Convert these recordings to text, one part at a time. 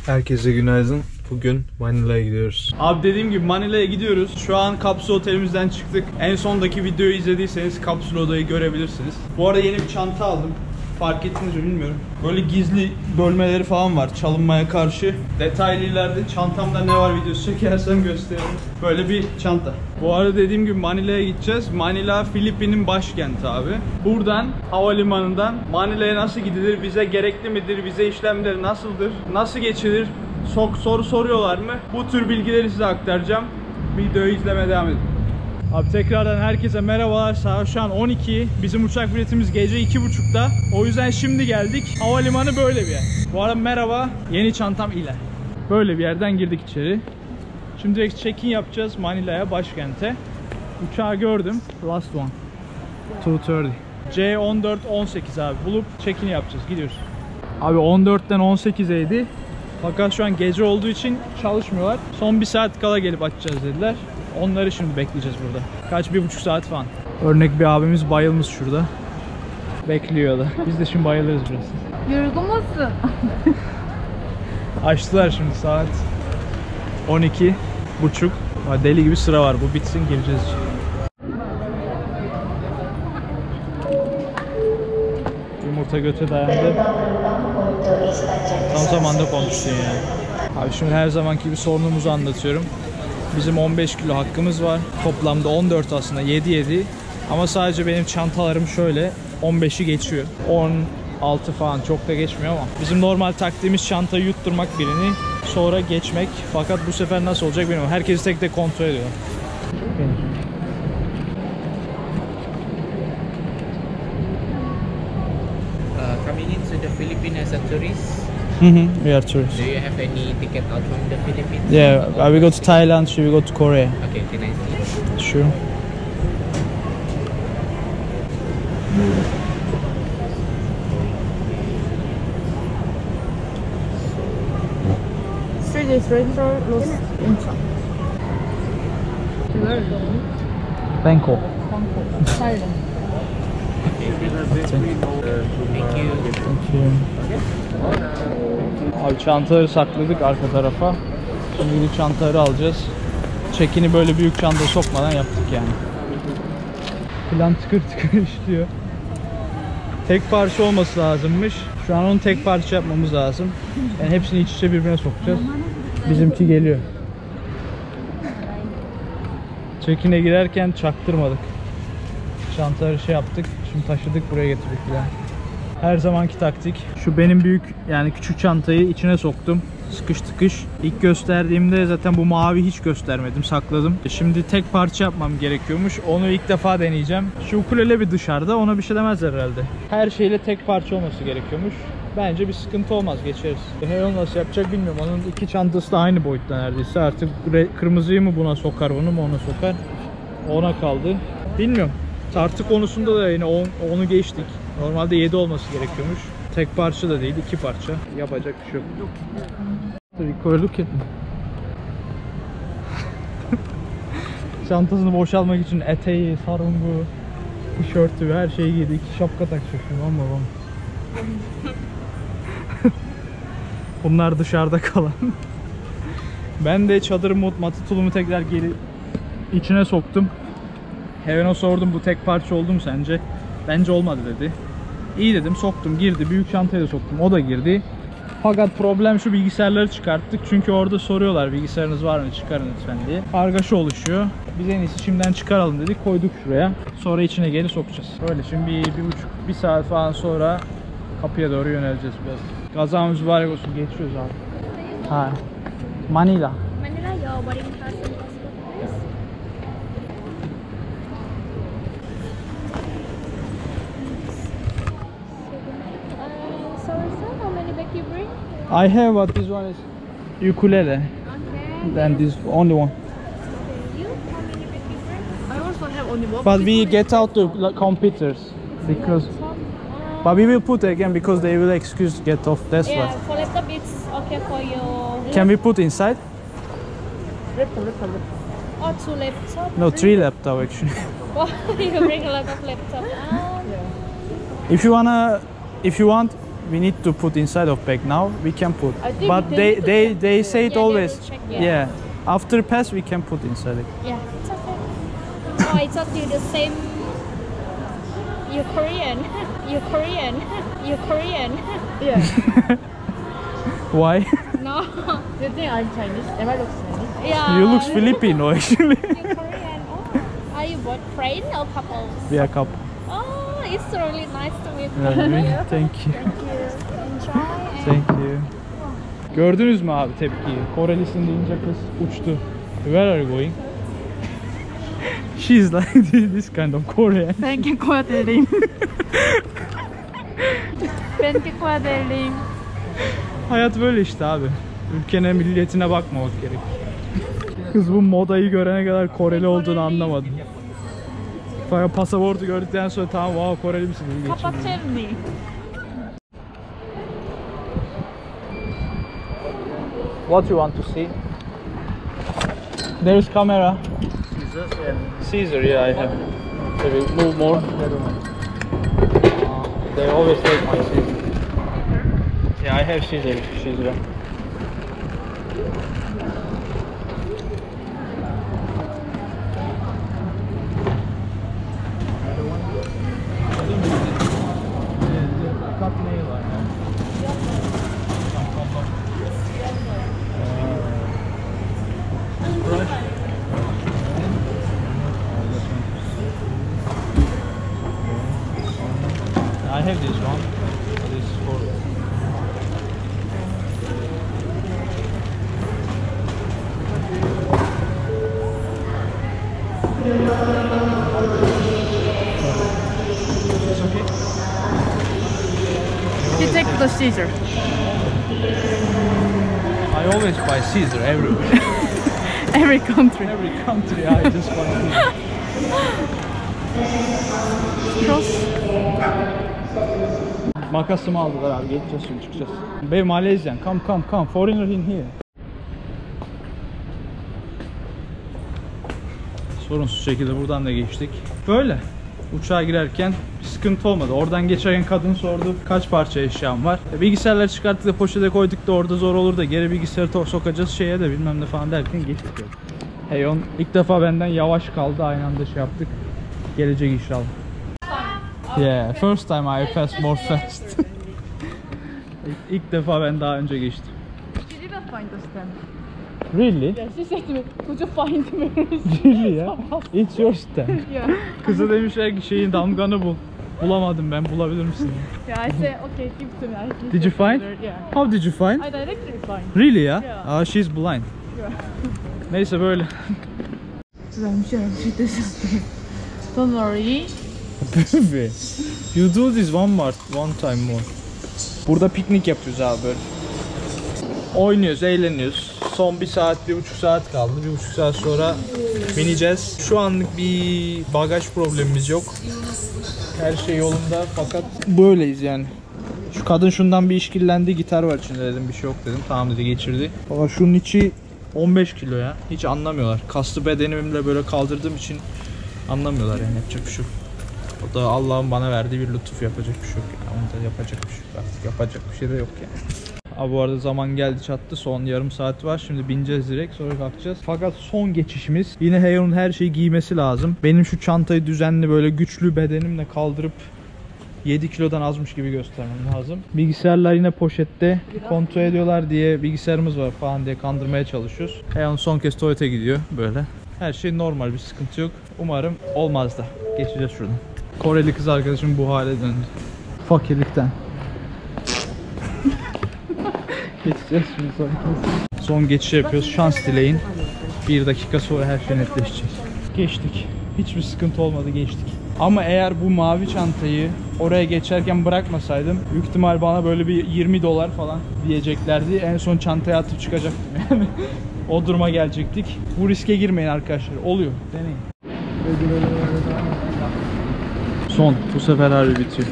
Herkese günaydın. Bugün Manila'ya gidiyoruz. Abi dediğim gibi Manila'ya gidiyoruz. Şu an kapsül otelimizden çıktık. En sondaki videoyu izlediyseniz kapsül odayı görebilirsiniz. Bu arada yeni bir çanta aldım. Fark ettiniz mi bilmiyorum. Böyle gizli bölmeleri falan var çalınmaya karşı. Detaylı ileride çantamda ne var videosu çekersem gösteririm. Böyle bir çanta. Bu arada dediğim gibi Manila'ya gideceğiz. Manila Filipin'in başkenti abi. Buradan havalimanından Manila'ya nasıl gidilir? Vize gerekli midir? Vize işlemleri nasıldır? Nasıl geçilir? Soru soruyorlar mı? Bu tür bilgileri size aktaracağım. Videoyu izlemeye devam edin. Abi tekrardan herkese merhabalar. Saat şu an 12. Bizim uçak biletimiz gece 2.30'da. O yüzden şimdi geldik. Havalimanı böyle bir yer. Bu arada merhaba. Yeni çantam ile. Böyle bir yerden girdik içeri. Şimdi direkt check-in yapacağız Manila'ya, başkente. Uçağı gördüm. Last one. 2:30. C14-18 abi. Bulup check-in yapacağız. Gidiyoruz. Abi 14'ten 18'eydi. Fakat şu an gece olduğu için çalışmıyorlar. Son bir saat kala gelip açacağız dediler. Onları şimdi bekleyeceğiz burada. Kaç? 1,5 saat falan. Örnek bir abimiz bayılmış şurada. Bekliyor da. Biz de şimdi bayılırız biraz. Yorgun musun? Açtılar şimdi saat 12.30. Deli gibi sıra var. Bu bitsin gireceğiz. Yumurta göte dayandı. Tam zamanda konuştun yani. Abi şimdi her zamanki gibi sorunumuzu anlatıyorum. Bizim 15 kilo hakkımız var. Toplamda 14 aslında 7 ama sadece benim çantalarım şöyle 15'i geçiyor. 16 falan çok da geçmiyor ama bizim normal taktiğimiz çantayı yutturmak birini, sonra geçmek. Fakat bu sefer nasıl olacak bilmiyorum. Herkesi tek tek kontrol ediyor. Coming into the Philippines as a tourist. We are tourists. Do you have any ticket out from the Philippines? Yeah, we go to Thailand, so we go to Korea. Okay, can I see? Sure. Street is Retro Los Incha. Bangkok. Thailand. Thank you. Thank you. Abi çantaları sakladık arka tarafa. Şimdi gidip çantaları alacağız. Check-in'i böyle büyük çanta sokmadan yaptık yani. Plan tıkır tıkır işliyor. Tek parça olması lazımmış. Şu an onu tek parça yapmamız lazım. Yani hepsini iç içe birbirine sokacağız. Bizimki geliyor. Check-in'e girerken çaktırmadık. Çantaları şey yaptık. Şimdi taşıdık, buraya getirdik bile. Her zamanki taktik. Şu benim büyük yani küçük çantayı içine soktum. Sıkış tıkış. İlk gösterdiğimde zaten bu mavi hiç göstermedim, sakladım. Şimdi tek parça yapmam gerekiyormuş. Onu ilk defa deneyeceğim. Şu ukulele bir dışarıda, ona bir şey demezler herhalde. Her şeyle tek parça olması gerekiyormuş. Bence bir sıkıntı olmaz, geçeriz. Heron nasıl yapacak bilmiyorum. Onun iki çantası da aynı boyutta neredeyse. Artık kırmızıyı mı buna sokar, bunu mu ona sokar. Ona kaldı. Bilmiyorum. Tartı konusunda da yine 10'u geçtik. Normalde 7 olması gerekiyormuş. Tek parça da değil, 2 parça. Yapacak bir şey yok. Look at me. Çantasını boşaltmak için eteği, sarungu, tişörtü, her şeyi giydi. 2 şapka takacak şimdi ama. Bunlar dışarıda kalan. Ben de çadır matı tulumu tekrar geri içine soktum. Heaven'a sordum, bu tek parça oldu mu sence? Bence olmadı dedi. İyi dedim, soktum, girdi. Büyük çantaya da soktum, o da girdi. Fakat problem şu, bilgisayarları çıkarttık. Çünkü orada soruyorlar bilgisayarınız var mı, çıkarın lütfen diye. Kargaşa oluşuyor. Biz en iyisi şimdiden çıkaralım dedik, koyduk şuraya. Sonra içine geri sokacağız. Öyle şimdi bir saat falan sonra kapıya doğru yöneleceğiz biraz. Gazamız mübarek olsun, geçiyoruz abi. Ha. Manila. Manila, your boarding pass and passport, please. Sorry, sir, how many bag you bring? I have what this one is ukulele. Okay. Then this only one. You, how many bag you bring? I also have only one. But we get out the computers because. But we will put again because they will excuse get off. That's Yeah, why. for laptop it's okay for you. Can we put inside? Or two laptop? No, 3 laptop actually. You bring a lot of laptop. If you want, we need to put inside of bag now. We can put, I think but we they can they they say it Yeah, they always. will check, Yeah. yeah. After pass we can put inside it. Yeah, it's okay. Oh, it's actually the same. You're Korean. You're Korean. You're Korean. Yeah. Why? No. You think I'm Chinese? Am I look Chinese? Yeah. You look Filipino actually. You're Korean. Oh. Are you both friends or couples? We are couple. Oh, it's really nice to meet Really? you. Thank you. Enjoy. And Thank you. Gördünüz mü abi tepkiyi? Korelisin deyince kız uçtu. Where are you going? She's like this kind of Korean. Ben kekoya deliyim. Ben kekoya deliyim. Hayat böyle işte abi. Ülkene, milliyetine bakmamak gerek. Kız bu modayı görene kadar Koreli olduğunu anlamadı. Fakat pasaportu gördükten sonra tamam wow Koreli misin dedi geçirdi. Kapatırni. What you want to see? There's camera. Caesar, yeah, I have. Maybe move more. They always take my Caesar. Yeah, I have Caesar. I have this one. This is for. It's okay. You take the Caesar. I always buy Caesar everywhere. Every country. Every country I just buy Caesar. Cross. Makasımı aldılar abi. Geçeceğiz şimdi çıkacağız. Be Malaysian. Come. Foreigner in here. Sorunsuz şekilde buradan da geçtik. Böyle. Uçağa girerken bir sıkıntı olmadı. Oradan geçerken kadın sordu kaç parça eşyam var. Bilgisayarları çıkarttık da poşete koyduk da orada zor olur da geri bilgisayarı sokacağız şeye de bilmem ne falan derken geçtik. Hey on ilk defa benden yavaş kaldı, aynı anda şey yaptık. Gelecek inşallah. Yeah, first time I passed more fast. İlk defa ben daha önce geçtim. She didn't find the stamp. Really? Yeah, she said to me, could you find me? Really ya? It's your stamp. Yeah. Kızı demişler ki şeyin damganı bul. Bulamadım ben, bulabilir misin? Yeah, I said, okay, give it to me. I Did you find? Yeah. How did you find? I directly find. Really ya? Yeah. Ah, she's blind. Yeah. Neyse böyle. Don't worry. Baby, you do this one time more. Burada piknik yapıyoruz abi böyle. Oynuyoruz, eğleniyoruz. Son 1 saat, 1,5 saat kaldı. 1,5 saat sonra bineceğiz. Şu anlık bir bagaj problemimiz yok. Her şey yolunda fakat böyleyiz yani. Şu kadın şundan bir işkillendi, gitar var içinde dedim, bir şey yok dedim. Tamam dedi, geçirdi. Ama şunun içi 15 kilo ya. Hiç anlamıyorlar. Kaslı bedenimle böyle kaldırdığım için anlamıyorlar yani, yapacak bir şey yok. O da Allah'ın bana verdiği bir lütuf, yapacak bir şey yok yani. Onu da yapacak bir şey yok artık, yapacak bir şey de yok yani. Abi bu arada zaman geldi çattı, son yarım saat var, şimdi bineceğiz direkt, sonra kalkacağız. Fakat son geçişimiz, yine Heyo'nun her şeyi giymesi lazım. Benim şu çantayı düzenli böyle güçlü bedenimle kaldırıp 7 kilodan azmış gibi göstermem lazım. Bilgisayarlar yine poşette, kontrol ediyorlar diye bilgisayarımız var falan diye kandırmaya çalışıyoruz. Heyon son kez tuvalete gidiyor böyle. Her şey normal, bir sıkıntı yok. Umarım olmaz da. Geçeceğiz şuradan. Koreli kız arkadaşım bu hale döndü. Fakirlikten. Geçeceğiz şimdi son kez. Son geçiş yapıyoruz. Şans dileyin. 1 dakika sonra her şey netleşecek. Geçtik. Hiçbir sıkıntı olmadı, geçtik. Ama eğer bu mavi çantayı oraya geçerken bırakmasaydım büyük ihtimal bana böyle bir $20 falan diyeceklerdi. En son çantaya atıp çıkacaktım yani. O duruma gelecektik. Bu riske girmeyin arkadaşlar. Oluyor. Deneyin. Son. Bu sefer harbi bitiyor.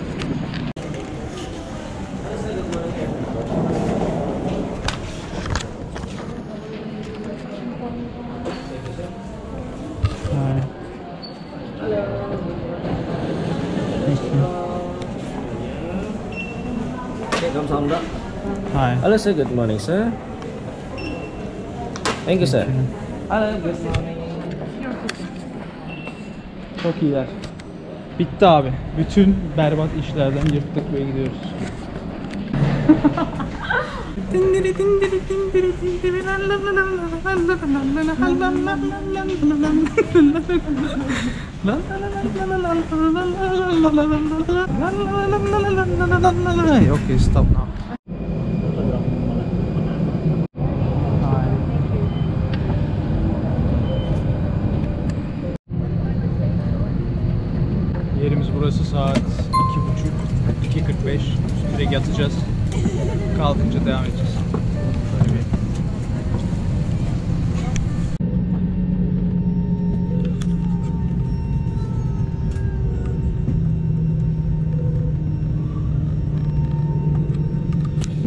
Hello sir, good morning sir. Thank you sir. Hello, good morning. Çok iyiler. Bitti abi. Bütün berbat işlerden yırttık ve gidiyoruz. Okay, stop now. Yerimiz burası, saat 2.30, 2.45. Direkt yatacağız. Kalkınca devam edeceğiz. Şöyle bir.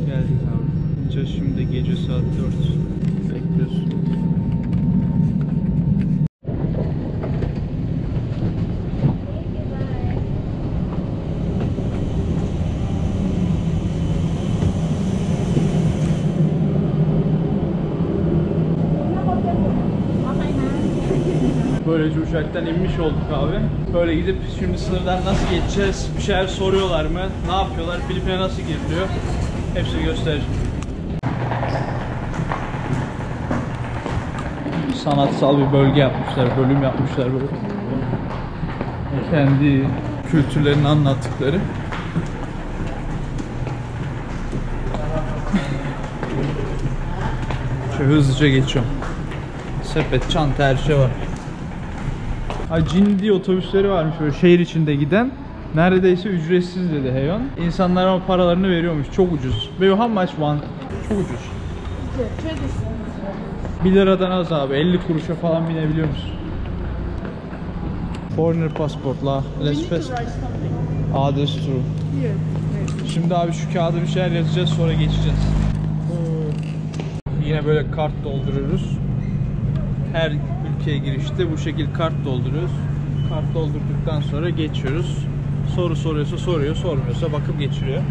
Geldik abi. Gideceğiz şimdi, gece saat 4. Bekliyoruz. Böylece uçaktan inmiş olduk abi. Böyle gidip şimdi sınırdan nasıl geçeceğiz? Bir şeyler soruyorlar mı? Ne yapıyorlar? Filipin'e nasıl giriliyor? Hepsini göstereceğim. Sanatsal bir bölge yapmışlar, bölüm yapmışlar böyle. Kendi kültürlerini anlattıkları. Şöyle hızlıca geçiyorum. Sepet, çanta, her şey var. Cindi otobüsleri varmış böyle şehir içinde giden. Neredeyse ücretsiz dedi Heyon. İnsanlar ama paralarını veriyormuş. Çok ucuz. Ve how much one? Çok ucuz. 1 liradan az abi. 50 kuruşa falan binebiliyor musun? Foreigner passport la. Let's pass. Ah, that's true. Şimdi abi şu kağıda bir şeyler yazacağız, sonra geçeceğiz. Yine böyle kart dolduruyoruz. Her ülkeye girişte bu şekilde kart dolduruyoruz. Kart doldurduktan sonra geçiyoruz. Soru soruyorsa soruyor, sormuyorsa bakıp geçiriyor.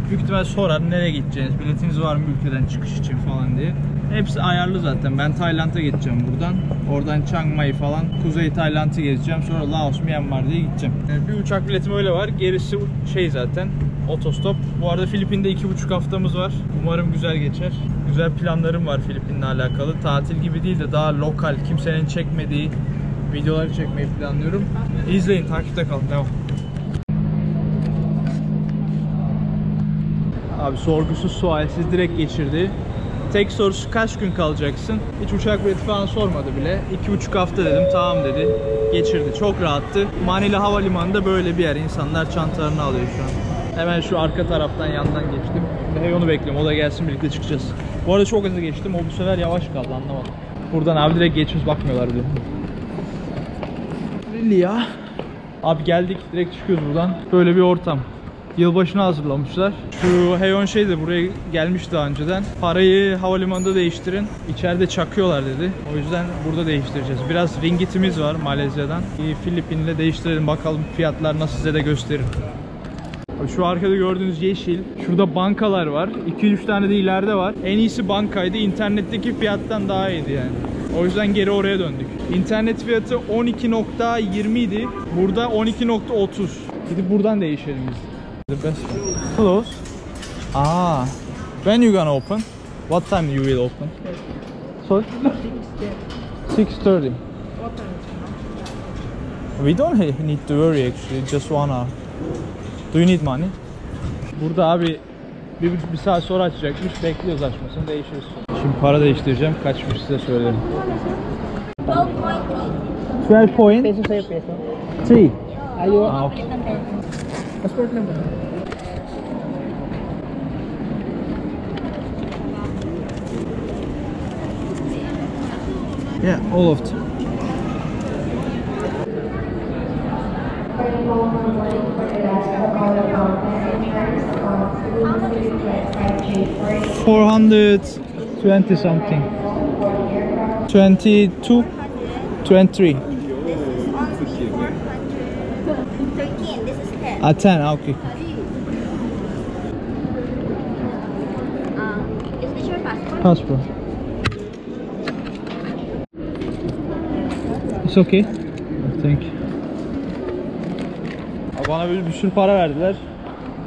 Büyük ihtimal sorar nereye gideceğiniz, biletiniz var mı ülkeden çıkış için falan diye. Hepsi ayarlı zaten. Ben Tayland'a geçeceğim buradan. Oradan Chiang Mai falan, Kuzey Tayland'ı gezeceğim. Sonra Laos, Myanmar diye gideceğim. Yani bir uçak biletim öyle var. Gerisi şey zaten, otostop. Bu arada Filipin'de 2,5 haftamız var. Umarım güzel geçer. Güzel planlarım var Filipin'le alakalı. Tatil gibi değil de daha lokal, kimsenin çekmediği videoları çekmeyi planlıyorum. İzleyin, takipte kalın. Devam. Abi sorgusuz sualsiz direkt geçirdi. Tek sorusu kaç gün kalacaksın? Hiç uçak bileti falan sormadı bile. 2,5 hafta dedim, tamam dedi. Geçirdi. Çok rahattı. Manila Havalimanı'nda böyle bir yer. İnsanlar çantalarını alıyor şu an. Hemen şu arka taraftan yandan geçtim. Şimdi onu bekliyorum. O da gelsin, birlikte çıkacağız. Bu arada çok hızlı geçtim. O bu sefer yavaş kaldı, anlamadım. Buradan abi direkt geçiyoruz, bakmıyorlar bile. Really ya? Abi geldik, direkt çıkıyoruz buradan. Böyle bir ortam. Yılbaşına hazırlamışlar. Şu Heyon şey de buraya gelmiş daha önceden. Parayı havalimanında değiştirin. İçeride çakıyorlar dedi. O yüzden burada değiştireceğiz. Biraz ringgitimiz var Malezya'dan. Filipin'le değiştirelim, bakalım fiyatlar nasıl, size de gösteririm. Şu arkada gördüğünüz yeşil. Şurada bankalar var. 2-3 tane de ileride var. En iyisi bankaydı. İnternetteki fiyattan daha iyiydi yani. O yüzden geri oraya döndük. İnternet fiyatı 12.20 idi. Burada 12.30. Gidip buradan değişelim biz. The best one. Close. Ah. When you gonna open? What time you will open? Sorry? 6:30. We don't need to worry actually. Just 1 hour. Do you need money? Burada abi bir saat sonra açacakmış. Bekliyoruz açmasını, değişiriz. Şimdi para değiştireceğim. Kaçmış size söylerim. 12 point. Peso sa'yo, peso. 3. Ayo. Ah, okay. Passport number. Yeah, all of them. $420 something. 22, 23. 13, this is 10. 10, okay. Pass bro. It's okay. Thank you. Bana bir sürü para verdiler.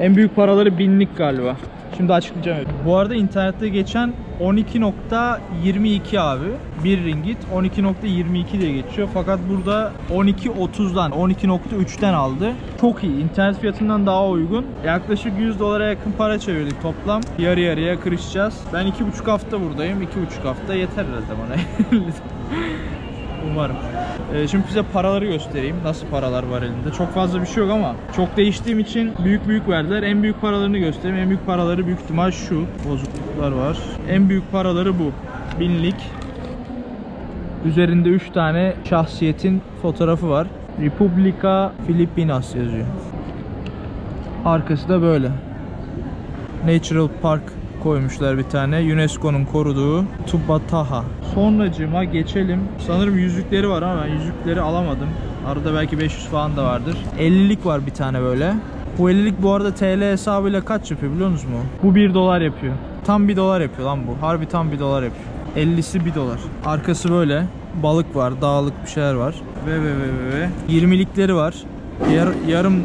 En büyük paraları 1000'lik galiba. Şimdi açıklayacağım. Bu arada internette geçen 12.22 abi. 1 ringgit 12.22 diye geçiyor. Fakat burada 12.30'dan 12.3'ten aldı. Çok iyi. İnternet fiyatından daha uygun. Yaklaşık 100 dolara yakın para çevirdik toplam. Yarı yarıya kırışacağız. Ben 2,5 hafta buradayım. 2,5 hafta yeter herhalde bana. Umarım. Şimdi size paraları göstereyim. Nasıl paralar var elinde. Çok fazla bir şey yok ama çok değiştiğim için büyük verdiler. En büyük paralarını göstereyim. En büyük paraları büyük ihtimal şu. Bozukluklar var. En büyük paraları bu. 1000'lik. Üzerinde 3 tane şahsiyetin fotoğrafı var. Republika Filipinas yazıyor. Arkası da böyle. Natural Park koymuşlar bir tane. UNESCO'nun koruduğu Tubataha. Sonracığıma geçelim. Sanırım yüzükleri var ama ben yüzükleri alamadım. Arada belki 500 falan da vardır. 50'lik var bir tane böyle. Bu 50'lik bu arada TL hesabıyla kaç yapıyor biliyor musunuz mu? Bu 1 dolar yapıyor. Tam 1 dolar yapıyor lan bu. Harbi tam 1 dolar yapıyor. 50'si 1 dolar. Arkası böyle. Balık var, dağlık bir şeyler var. Ve 20'likleri var.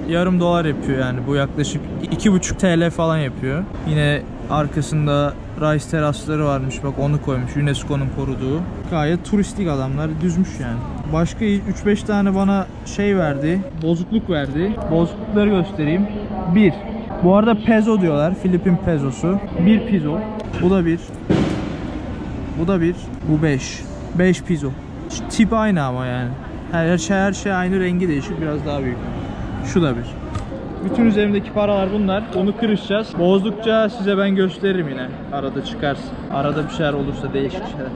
Yarım dolar yapıyor yani. Bu yaklaşık 2,5 TL falan yapıyor. Yine arkasında rice terasları varmış. Bak onu koymuş. UNESCO'nun koruduğu. Gayet turistik adamlar. Düzmüş yani. Başka 3-5 tane bana şey verdi. Bozukluk verdi. Bozuklukları göstereyim. 1. Bu arada peso diyorlar. Filipin pesosu. 1 piso. Bu da 1. Bu da 1. Bu 5. 5 piso. Tip aynı ama yani. Her şey aynı, rengi değişik, biraz daha büyük. Şu da 1. Bütün üzerimdeki paralar bunlar. Onu kırışacağız. Bozdukça size ben gösteririm yine. Arada çıkarsın. Arada bir şeyler olursa değişik şeyler.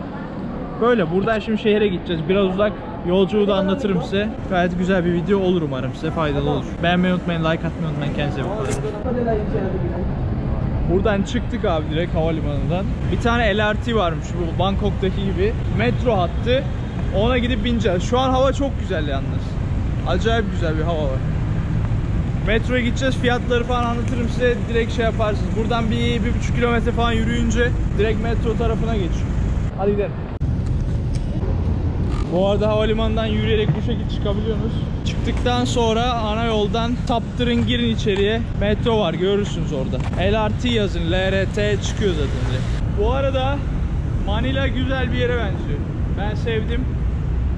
Böyle buradan şimdi şehre gideceğiz. Biraz uzak. Yolculuğu da anlatırım size. Gayet güzel bir video olur umarım size. Faydalı olur. Beğenmeyi unutmayın, like atmayı unutmayın. Kendinize bakın. Buradan çıktık abi direkt havalimanından. Bir tane LRT varmış bu Bangkok'taki gibi. Metro hattı. Ona gidip bineceğiz. Şu an hava çok güzel yalnız. Acayip güzel bir hava var. Metroya gideceğiz. Fiyatları falan anlatırım size. Direkt şey yaparsınız. Buradan 1,5 kilometre falan yürüyünce direkt metro tarafına geçiyor. Hadi gidelim. Bu arada havalimanından yürüyerek bu şekilde çıkabiliyorsunuz. Çıktıktan sonra ana yoldan saptırın, girin içeriye. Metro var, görürsünüz orada. LRT yazın. LRT çıkıyor zaten. Bu arada Manila güzel bir yere benziyor. Ben sevdim.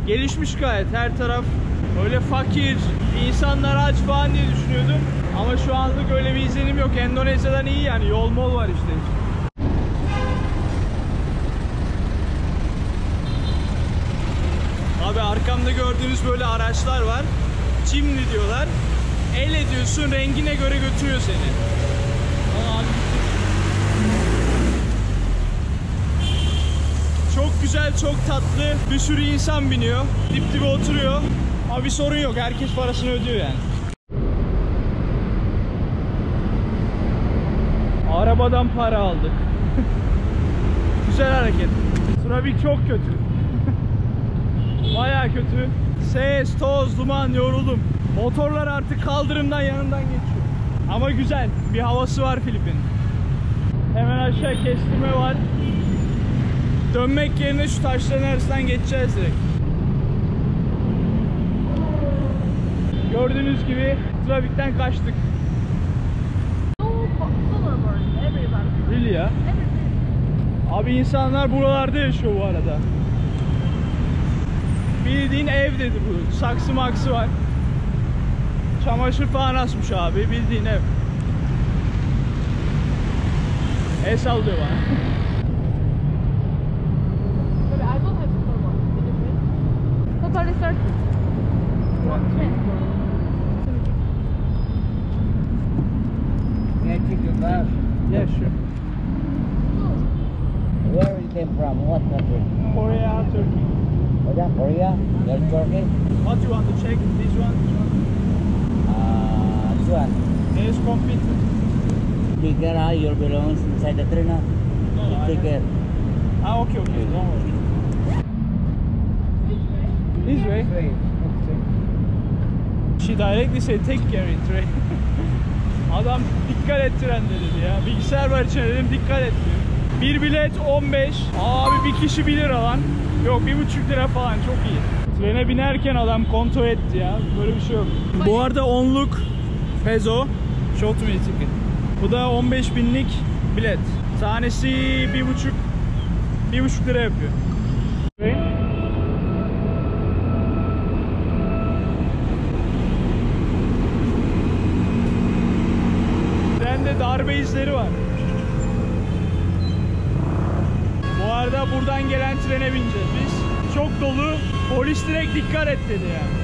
Gelişmiş gayet her taraf. Öyle fakir, insanlar aç falan diye düşünüyordum. Ama şu anlık öyle bir izlenim yok. Endonezya'dan iyi yani. Yol mol var işte. Abi arkamda gördüğünüz böyle araçlar var. Chimney diyorlar. El ediyorsun, rengine göre götürüyor seni. Çok güzel, çok tatlı. Bir sürü insan biniyor. Dip dibe oturuyor. Ama bir sorun yok. Herkes parasını ödüyor yani. Arabadan para aldık. Güzel hareket. Trafik çok kötü. Bayağı kötü. Ses, toz, duman, yoruldum. Motorlar artık kaldırımdan yanından geçiyor. Ama güzel. Bir havası var Filipin. Hemen aşağı kestirme var. Dönmek yerine şu taşların arasından geçeceğiz direkt. Gördüğünüz gibi trafikten kaçtık. Really ya? Abi insanlar buralarda yaşıyor bu arada. Bildiğin ev dedi bu. Saksı maksı var. Çamaşır falan asmış abi. Bildiğin ev. El sallıyor bana. Totally certain. May I take your bag? Yeah, sure. Where you came from? What country? Korea, Turkey. Oh, yeah, Korea? You're Turkey? What do you want to check? This one? This one. Yes, complete. Take care, your belongings inside the train. No, You take care. Ah, okay, okay. Don't worry. This way? She directly said take care in train. Adam dikkat et trende dedi ya. Bilgisayar var içeride dedim, dikkat et diyor. Bir bilet 15. Abi bir kişi 1 lira lan. Yok 1,5 lira falan, çok iyi. Trene binerken adam kontrol etti ya. Böyle bir şey yok. Bu arada 10'luk peso short me ticket. Bu da 15 binlik bilet. Tanesi 1,5 lira yapıyor. Trende darbe izleri var. Bu arada buradan gelen trene bineceğiz biz. Çok dolu. Polis direkt dikkat et dedi yani.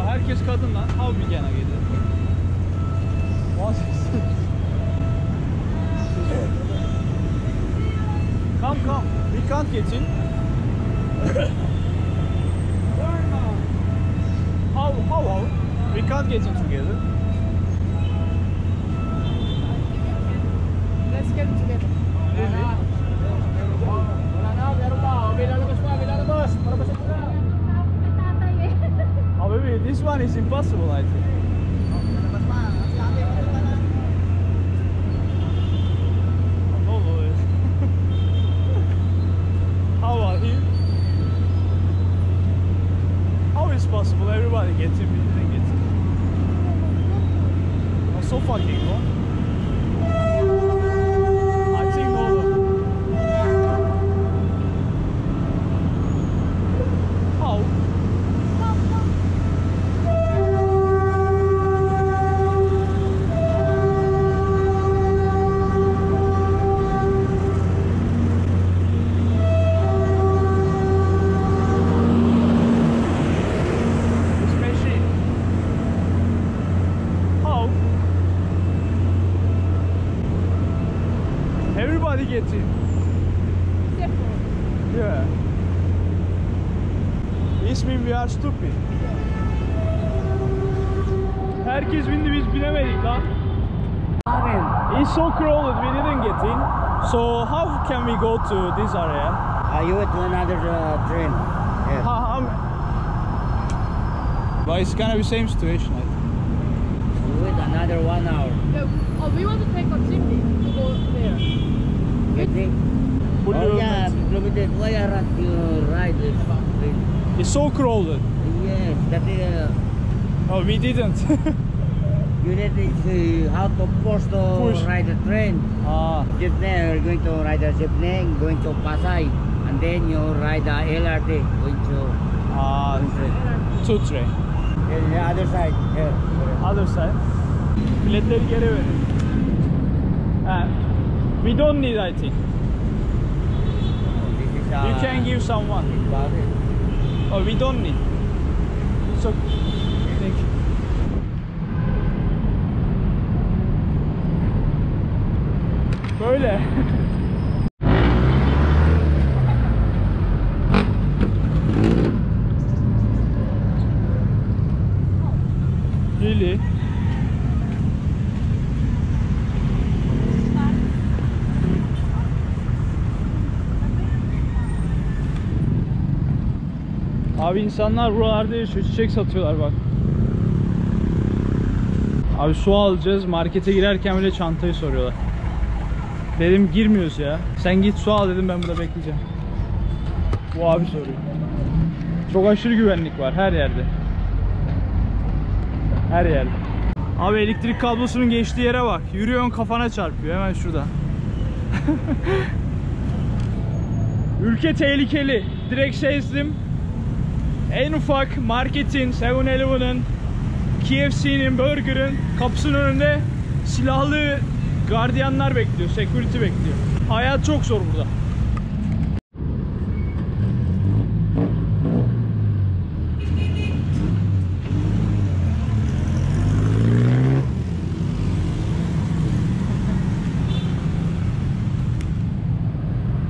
Herkes kadın lan. How we gonna get it? What is it? Come. We can't get in. How? We can't get in together. Let's get together. Oh baby, this one is impossible, I think. No. How are you? How is possible? Everybody gets in, we didn't get in. Oh, so fucking long. I think all of them. How? Everybody gets in. Yeah. This means we are stupid. Herkes bindi, biz binemedik lan. It's so crowded, we didn't get in. So how can we go to this area? You went to another train. Yeah. But it's gonna be same situation, I think. You wait another 1 hour. We want to take a jeepney to go there. Get it? What do Oh you yeah, mean? kilometers. Why aren't you ride this train? It's so crowded. Yes, that is. Oh, we didn't. You need to how to force to Push. ride the train. Ah, Jeepney, you're going to ride the jeepney, going to Pasay, and then you ride the LRT, going to train. two train. And the other side, here. Other side. Biletleri geri verin. We don't need, I think. This is You can give someone. Oh, we don't need. It's okay. Thank you. Böyle. Lili. Abi insanlar buralarda yaşıyor, çiçek satıyorlar bak. Abi su alacağız, markete girerken bile çantayı soruyorlar. Dedim girmiyoruz ya. Sen git su al dedim, ben burada bekleyeceğim. Bu abi soruyor. Çok aşırı güvenlik var her yerde. Her yerde. Abi elektrik kablosunun geçtiği yere bak. Yürüyorsun, kafana çarpıyor hemen şurada. Ülke tehlikeli. Direkt sezdim. En ufak marketin, 7-Eleven'ın, KFC'nin, Burger'ın kapısının önünde silahlı gardiyanlar bekliyor, security bekliyor. Hayat çok zor burada.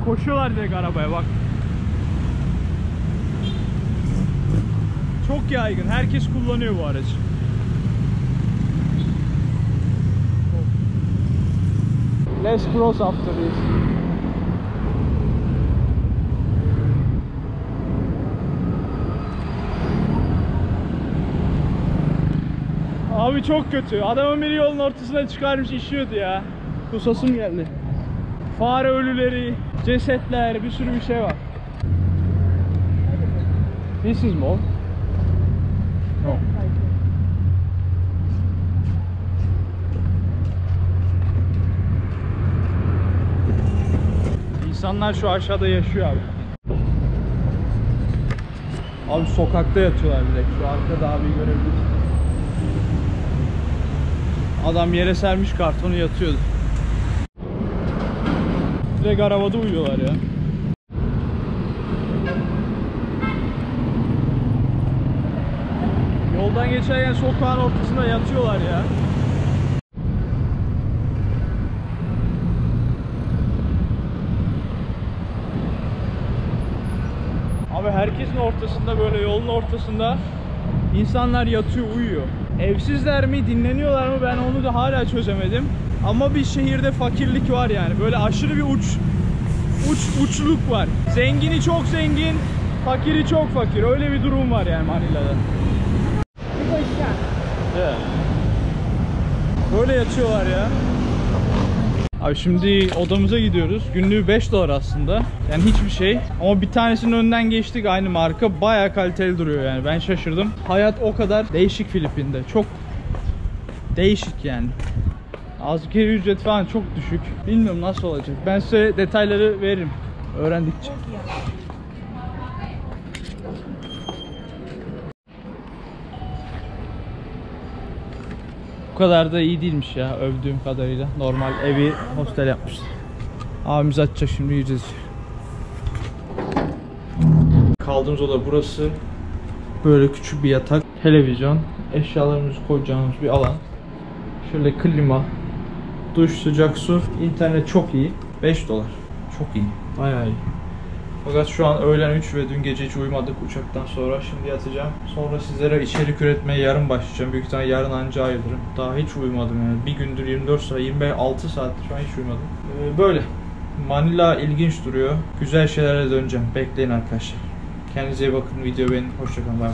Koşuyorlar direkt arabaya bak. Çok yaygın. Herkes kullanıyor bu aracı. Let's cross after this. Abi çok kötü. Adamın biri yolun ortasına çıkarmış işiyordu ya. Kusasım geldi. Fare ölüleri, cesetler, bir sürü bir şey var. This is mall. No. İnsanlar şu aşağıda yaşıyor abi. Abi sokakta yatıyorlar direkt. Şu arkada abi görebilirsin. Adam yere sermiş kartonu yatıyordu. Direkt arabada uyuyorlar ya. Yoldan geçerken sokağın ortasında yatıyorlar ya. Abi herkesin ortasında, böyle yolun ortasında insanlar yatıyor, uyuyor. Evsizler mi, dinleniyorlar mı, ben onu da hala çözemedim. Ama bir şehirde fakirlik var yani. Böyle aşırı bir uçluk var. Zengini çok zengin, fakiri çok fakir. Öyle bir durum var yani Manila'da. Evet. Böyle yatıyorlar ya. Abi şimdi odamıza gidiyoruz. Günlüğü 5 dolar aslında. Yani hiçbir şey. Ama bir tanesinin önünden geçtik, aynı marka. Bayağı kaliteli duruyor yani. Ben şaşırdım. Hayat o kadar değişik Filipin'de. Çok değişik yani. Asgari ücret falan çok düşük. Bilmiyorum nasıl olacak. Ben size detayları veririm öğrendikçe. Bu kadar da iyi değilmiş ya, övdüğüm kadarıyla. Normal evi hostel yapmışlar. Abimiz açacak şimdi, yiyeceğiz. Kaldığımız oda burası. Böyle küçük bir yatak, televizyon, eşyalarımızı koyacağımız bir alan. Şöyle klima, duş, sıcak su, internet çok iyi. 5 dolar. Çok iyi. Bayağı iyi. Fakat şu an öğlen 3 ve dün gece hiç uyumadık uçaktan sonra. Şimdi yatacağım. Sonra sizlere içerik üretmeye yarın başlayacağım. Büyük ihtimalle yarın anca ayırırım. Daha hiç uyumadım yani. Bir gündür 24 saat, 26 saat şu an hiç uyumadım. Böyle. Manila ilginç duruyor. Güzel şeylerle döneceğim. Bekleyin arkadaşlar. Kendinize iyi bakın. Video beğenin. Hoşçakalın. Bye.